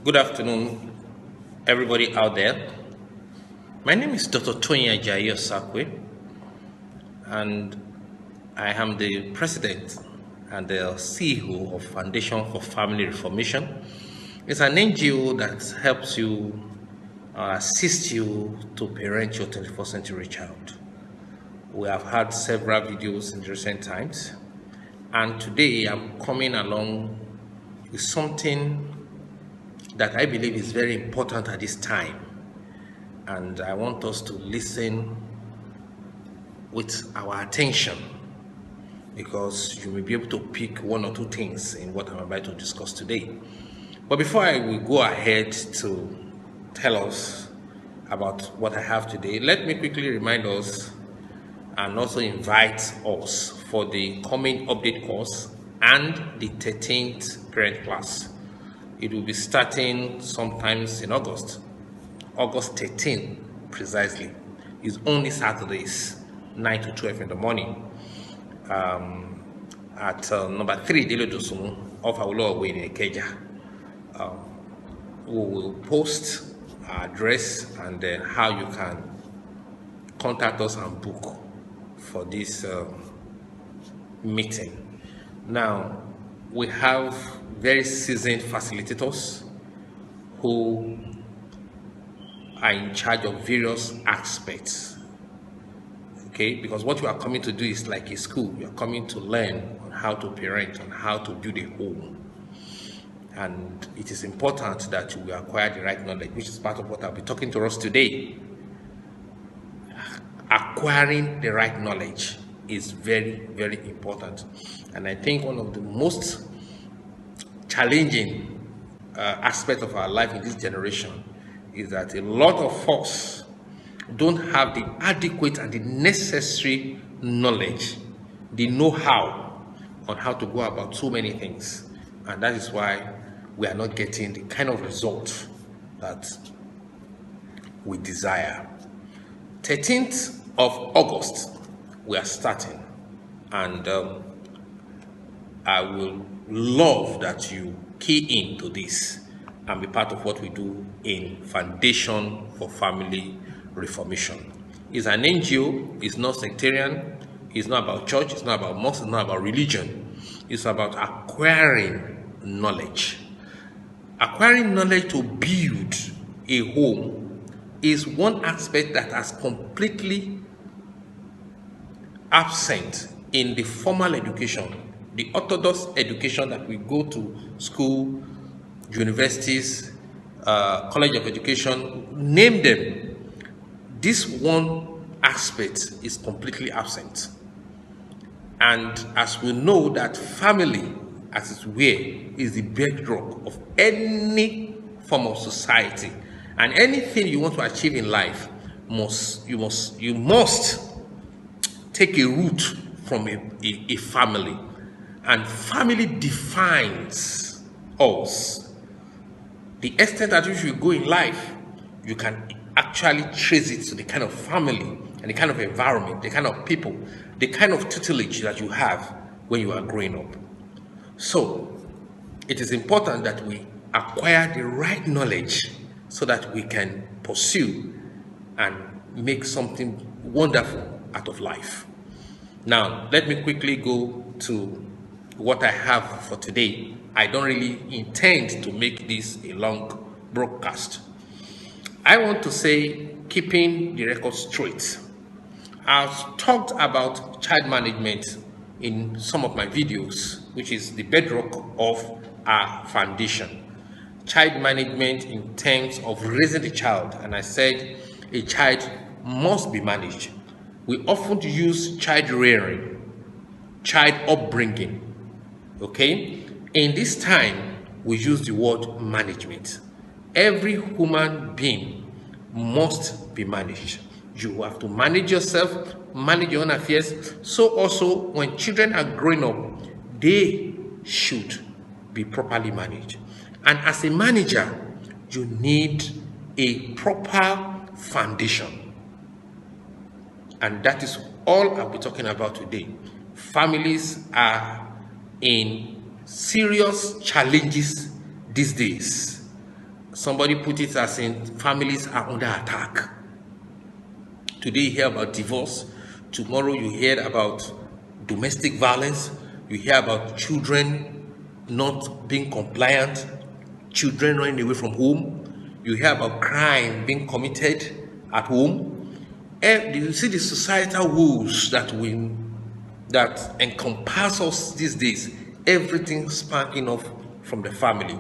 Good afternoon, everybody out there. My name is Dr. Tony Ajayi Osakwe, and I am the president and the CEO of Foundation for Family Reformation. It's an NGO that helps you, assist you to parent your 21st century child. We have had several videos in recent times, and today I'm coming along with something that I believe is very important at this time. And I want us to listen with our attention, because you may be able to pick one or two things in what I'm about to discuss today. But before I will go ahead to tell us about what I have today, let me quickly remind us and also invite us for the coming update course and the 13th parent class. It will be starting sometimes in August 13 precisely. It's only Saturdays, 9 to 12 in the morning, at number 3 Dele Dosumu off Awolowo Way in Ikeja. We will post our address and then how you can contact us and book for this meeting. Now, we have very seasoned facilitators who are in charge of various aspects, okay? Because what you are coming to do is like a school. You are coming to learn on how to parent, on how to build a home. And it is important that you acquire the right knowledge, which is part of what I'll be talking to us today. Acquiring the right knowledge is very, very important. And I think one of the most challenging aspect of our life in this generation is that a lot of us don't have the adequate and the necessary knowledge, the know-how on how to go about so many things. And that is why we are not getting the kind of result that we desire. 13th of August, we are starting. And I will love that you key into this and be part of what we do in Foundation for Family Reformation. It's an NGO, it's not sectarian, it's not about church, it's not about mosque, it's not about religion. It's about acquiring knowledge. Acquiring knowledge to build a home is one aspect that has completely absent in the formal education, the orthodox education that we go to school, universities, college of education, name them. This one aspect is completely absent. And as we know that family, as its way, is the bedrock of any form of society, and anything you want to achieve in life you must take a root from a family. And family defines us. The extent at which you go in life, you can actually trace it to the kind of family and the kind of environment, the kind of people, the kind of tutelage that you have when you are growing up. So it is important that we acquire the right knowledge so that we can pursue and make something wonderful out of life. Now, let me quickly go to what I have for today. I don't really intend to make this a long broadcast. I want to say, keeping the record straight. I've talked about child management in some of my videos, which is the bedrock of our foundation. Child management in terms of raising the child, and I said a child must be managed. We often use child rearing, child upbringing, okay? In this time, we use the word management. Every human being must be managed. You have to manage yourself, manage your own affairs. So also, when children are growing up, they should be properly managed. And as a manager, you need a proper foundation. And that is all I'll be talking about today. Families are in serious challenges these days. Somebody put it as in families are under attack. Today you hear about divorce. Tomorrow you hear about domestic violence. You hear about children not being compliant, children running away from home. You hear about crime being committed at home. And you see the societal woes that encompass us these days. Everything sparking off from the family.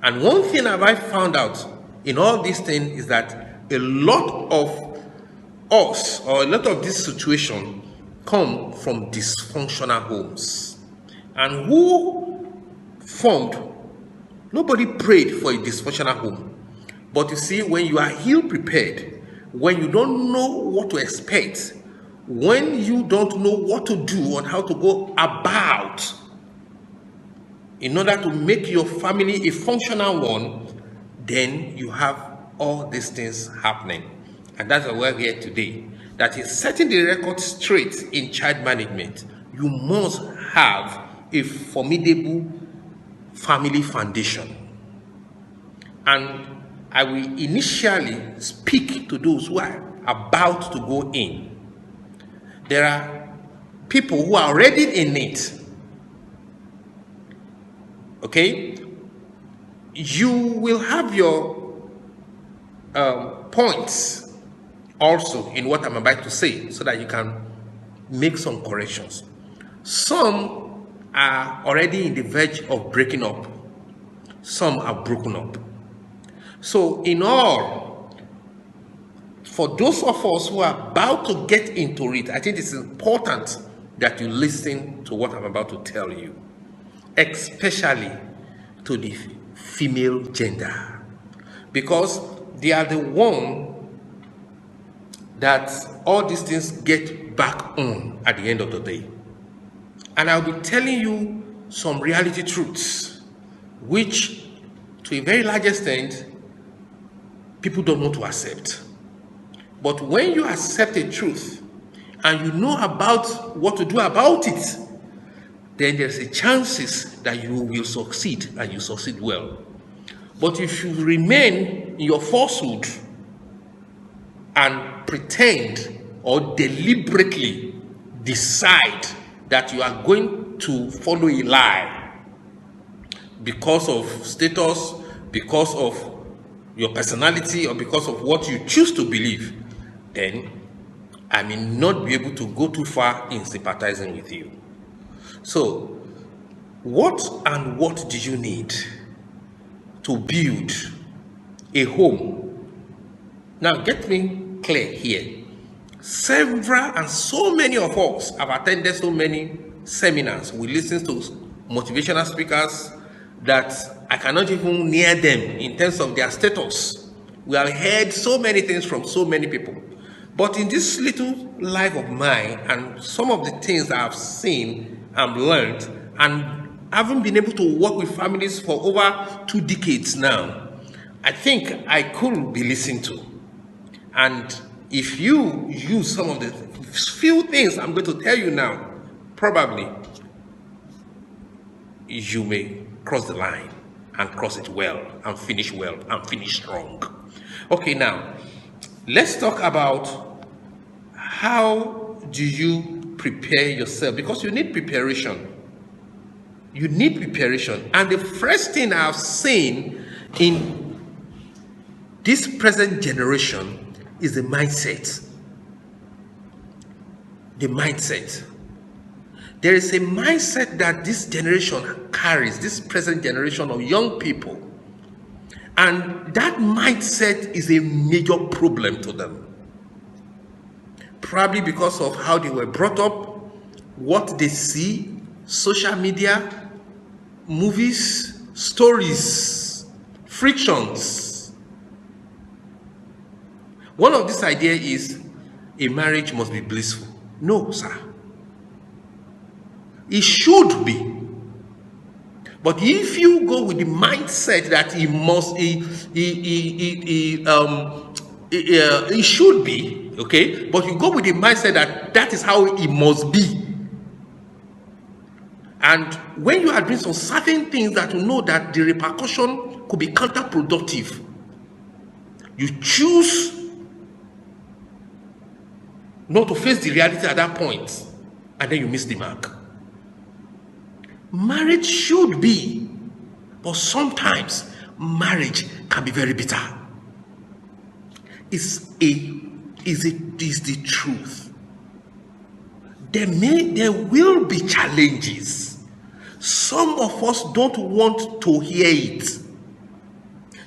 And one thing I found out in all these things is that a lot of us, or a lot of this situation, come from dysfunctional homes. And who formed? Nobody prayed for a dysfunctional home. But you see, when you are ill prepared, when you don't know what to expect, when you don't know what to do and how to go about in order to make your family a functional one, then you have all these things happening. And that's why we're here today. That is setting the record straight in child management. You must have a formidable family foundation. And I will initially speak to those who are about to go in. There are people who are already in it. Okay? You will have your points also in what I'm about to say so that you can make some corrections. Some are already in the verge of breaking up. Some are broken up. So in all, for those of us who are about to get into it, I think it's important that you listen to what I'm about to tell you, especially to the female gender, because they are the one that all these things get back on at the end of the day. And I'll be telling you some reality truths, which to a very large extent, people don't want to accept. But when you accept a truth and you know about what to do about it, then there's a chances that you will succeed and you succeed well. But if you remain in your falsehood and pretend or deliberately decide that you are going to follow a lie because of status, because of your personality, or because of what you choose to believe, then I may not be able to go too far in sympathizing with you. So, what do you need to build a home? Now, get me clear here. Several and so many of us have attended so many seminars. We listen to motivational speakers that I cannot even near them in terms of their status. We have heard so many things from so many people. But in this little life of mine, and some of the things I've seen and learned, and haven't been able to work with families for over 2 decades now, I think I could be listened to. And if you use some of the few things I'm going to tell you now, probably you may cross the line and cross it well and finish strong. Okay, now let's talk about how do you prepare yourself, because you need preparation. You need preparation. And the first thing I've seen in this present generation is the mindset. The mindset. There is a mindset that this generation carries, this present generation of young people. And that mindset is a major problem to them. Probably because of how they were brought up, what they see, social media, movies, stories, frictions. One of these ideas is a marriage must be blissful. No, sir. It should be. But if you go with the mindset that it should be, okay, but you go with the mindset that that is how it must be, and when you are doing some certain things that you know that the repercussion could be counterproductive, You choose not to face the reality at that point, and then you miss the mark. Marriage should be, but sometimes marriage can be very bitter. Is the truth. There will be challenges. Some of us don't want to hear it.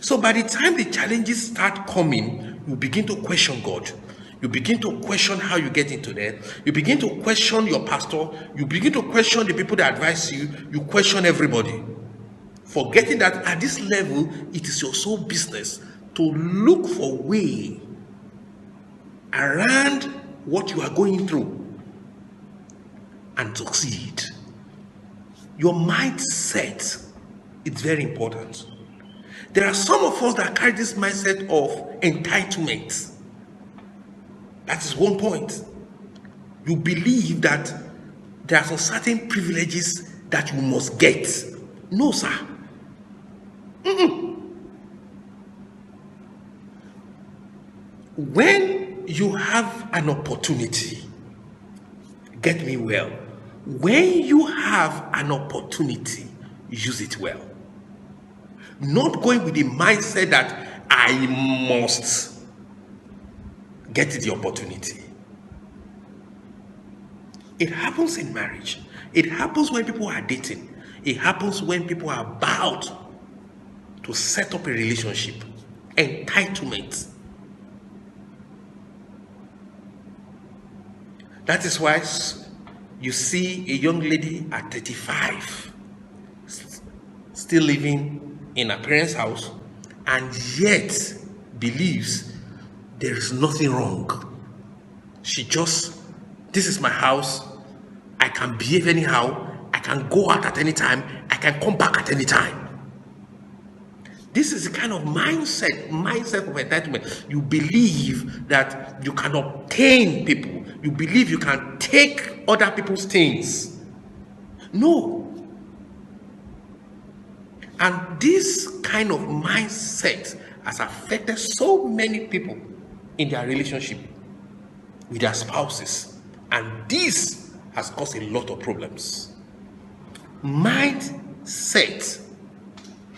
So by the time the challenges start coming, you begin to question God. You begin to question how you get into that. You begin to question your pastor. You begin to question the people that advise you. You question everybody. Forgetting that at this level, it is your sole business to look for a way around what you are going through and succeed. Your mindset is very important. There are some of us that carry this mindset of entitlement. That is one point. You believe that there are some certain privileges that you must get. No, sir. When you have an opportunity, get me well. When you have an opportunity, use it well. Not going with the mindset that I must get the opportunity. It happens in marriage. It happens when people are dating. It happens when people are about to set up a relationship. Entitlement. That is why you see a young lady at 35 still living in her parents' house and yet believes there is nothing wrong. She just, this is my house, I can behave anyhow, I can go out at any time, I can come back at any time. This is the kind of mindset of entitlement. You believe that you can obtain people. You believe you can take other people's things. No. And this kind of mindset has affected so many people in their relationship with their spouses. And this has caused a lot of problems. Mindset.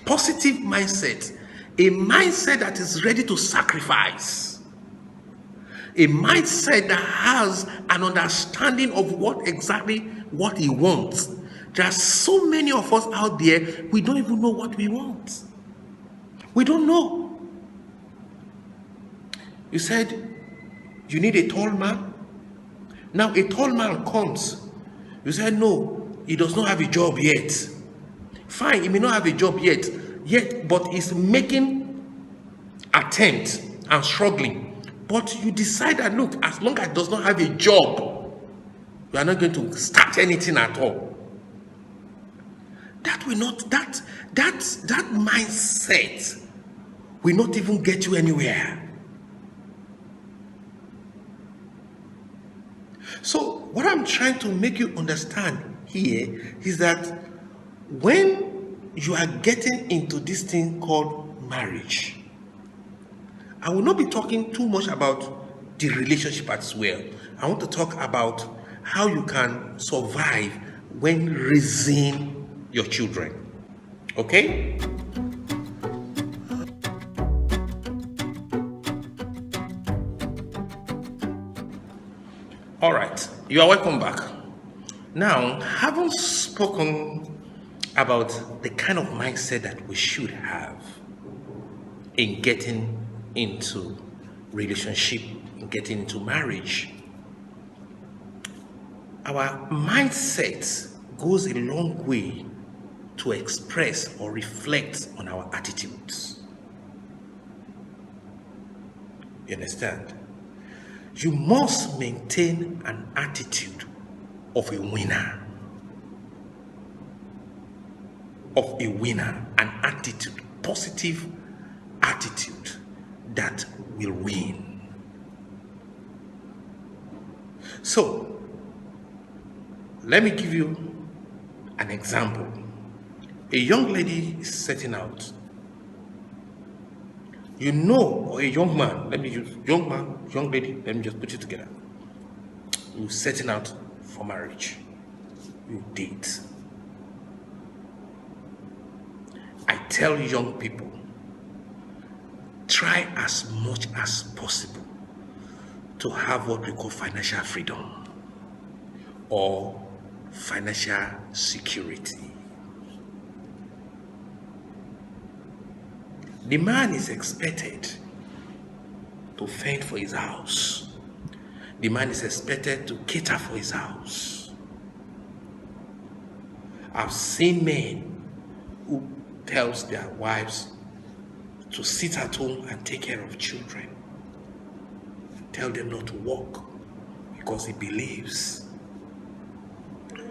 Positive mindset, a mindset that is ready to sacrifice, a mindset that has an understanding of what he wants. There are so many of us out there, we don't even know what we want. We don't know. You said you need a tall man. Now a tall man comes. You said no, he does not have a job yet. Fine, he may not have a job yet, but he's making attempt and struggling. But you decide that, look, as long as he does not have a job, you are not going to start anything at all. That will not, that mindset will not even get you anywhere. So what I'm trying to make you understand here is that when you are getting into this thing called marriage, I will not be talking too much about the relationship as well. I want to talk about how you can survive when raising your children. Okay? All right. You are welcome back. Now, having spoken about the kind of mindset that we should have in getting into relationship, in getting into marriage, our mindset goes a long way to express or reflect on our attitudes. You understand? You must maintain an attitude of a winner. An attitude, positive attitude that will win. So, let me give you an example. A young lady is setting out. or a young man, young lady, let me just put it together. You're setting out for marriage. You date. I tell young people, try as much as possible to have what we call financial freedom or financial security. The man is expected to fend for his house. The man is expected to cater for his house. I've seen men who tells their wives to sit at home and take care of children. Tell them not to work because he believes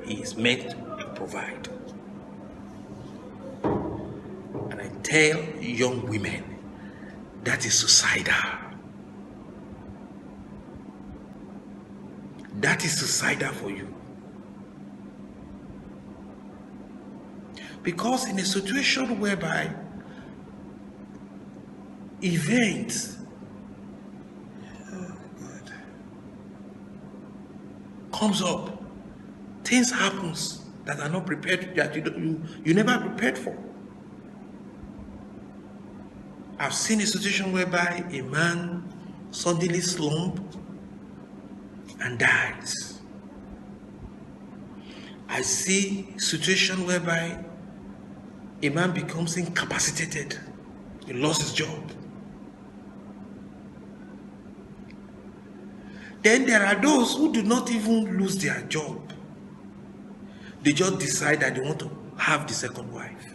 he is meant to provide. And I tell young women, that is suicidal. That is suicidal for you. Because in a situation whereby events comes up, things happens that are not prepared, that you never prepared for. I've seen a situation whereby a man suddenly slumps and dies. I see a situation whereby a man becomes incapacitated. He lost his job. Then there are those who do not even lose their job. They just decide that they want to have the second wife.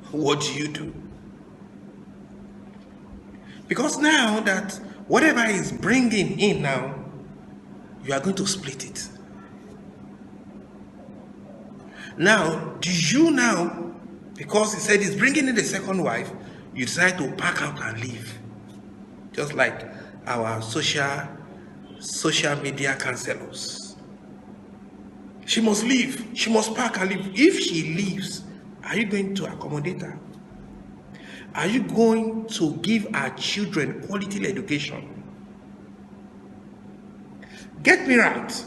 What do you do? Because now that whatever is bringing in now, you are going to split it. Now, do you now, because he said he's bringing in the second wife, you decide to pack out and leave? Just like our social media counselors. She must leave. She must pack and leave. If she leaves, are you going to accommodate her? Are you going to give our children quality education? Get me right.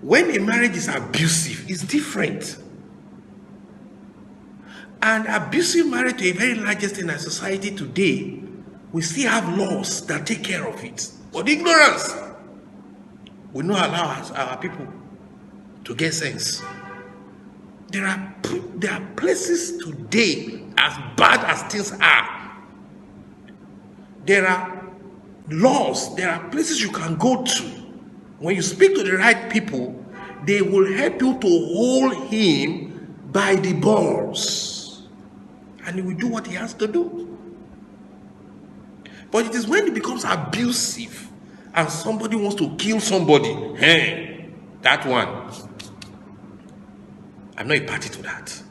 When a marriage is abusive, it's different. And abusive marriage, to a very large extent in our society today, we still have laws that take care of it. But ignorance will not allow our people to get sense. There are places today, as bad as things are, there are laws, there are places you can go to. When you speak to the right people, they will help you to hold him by the balls. And he will do what he has to do. But it is when it becomes abusive and somebody wants to kill somebody, hey, that one, I'm not a party to that.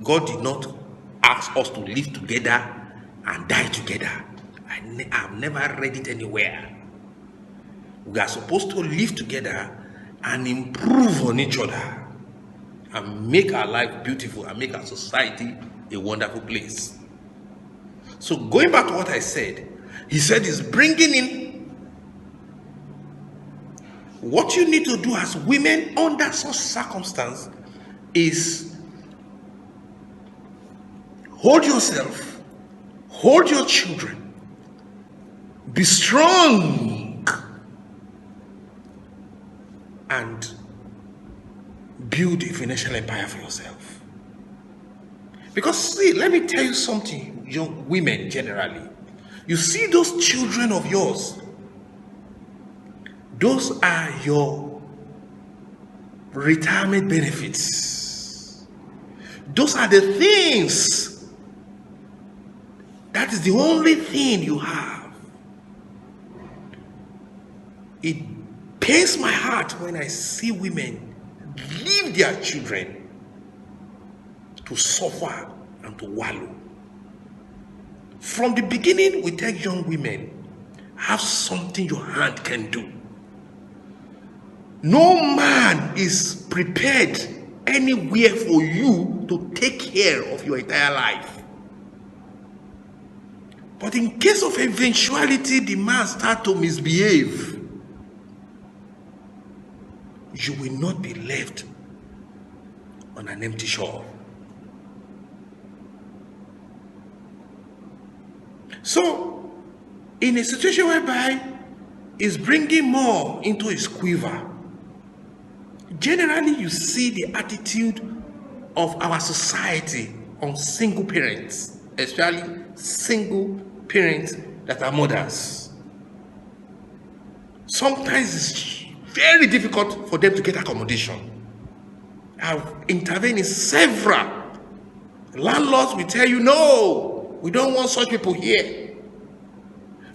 God did not ask us to live together and die together. I've never read it anywhere. We are supposed to live together and improve on each other and make our life beautiful and make our society a wonderful place. So going back to what I said, he said he's bringing in what you need to do as women under such circumstance is hold yourself, hold your children, be strong, and build a financial empire for yourself. Because see, let me tell you something, young women generally. You see those children of yours, those are your retirement benefits. Those are the things, that is the only thing you have. It pains my heart when I see women leave their children to suffer and to wallow. From the beginning, we tell young women, have something your hand can do. No man is prepared anywhere for you to take care of your entire life. But in case of eventuality, the man start to misbehave, you will not be left on an empty shore. So, in a situation whereby is bringing more into his quiver, generally you see the attitude of our society on single parents, especially single parents that are mothers. Sometimes it's very difficult for them to get accommodation. I've intervened in several. Landlords will tell you, no, we don't want such people here.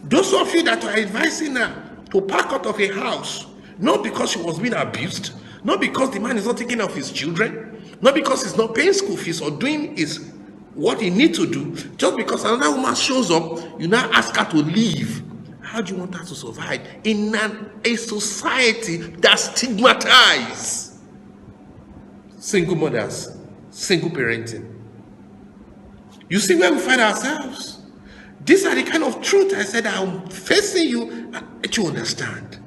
Those of you that are advising her to pack out of a house, not because she was being abused, not because the man is not taking care of his children, not because he's not paying school fees or doing what he needs to do, just because another woman shows up, you now ask her to leave. How do you want her to survive in a society that stigmatizes single mothers, single parenting? You see where we find ourselves? These are the kind of truth I said I'm facing you that you understand.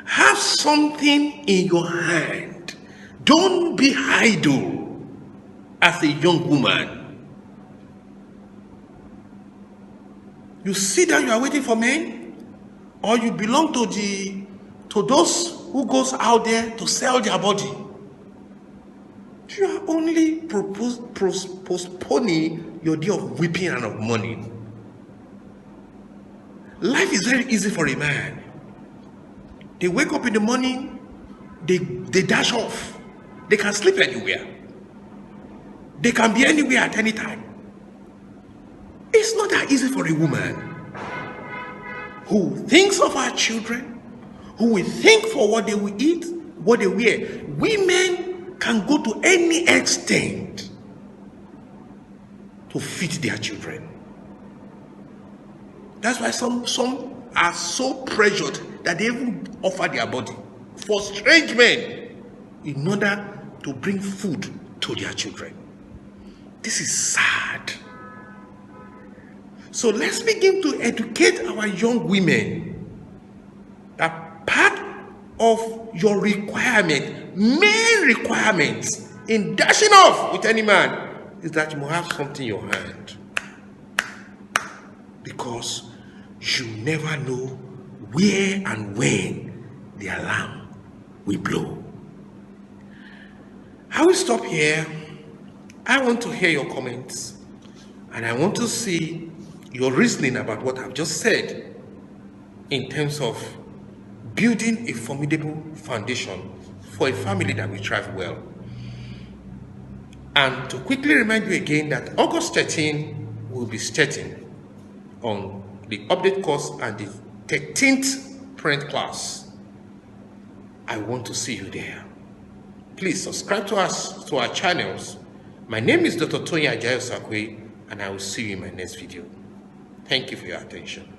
Have something in your hand. Don't be idle as a young woman. You sit down, you are waiting for men, or you belong to those who goes out there to sell their body. You are only postponing your day of weeping and of mourning. Life is very easy for a man. They wake up in the morning, they dash off. They can sleep anywhere. They can be anywhere at any time. It's not that easy for a woman who thinks of her children, who will think for what they will eat, what they wear. Women can go to any extent to feed their children. That's why some are so pressured that they even offer their body for strange men in order to bring food to their children. This is sad. So let's begin to educate our young women that part of your requirement, main requirements in dashing off with any man, is that you must have something in your hand. Because you never know where and when the alarm will blow. I will stop here. I want to hear your comments, and I want to see your reasoning about what I've just said in terms of building a formidable foundation for a family that will thrive well. And to quickly remind you again that August 13 will be starting on the update course and the 13th parent class. I want to see you there. Please subscribe to us, to our channels. My name is Dr. Tony Ajayo Sakwe, and I will see you in my next video. Thank you for your attention.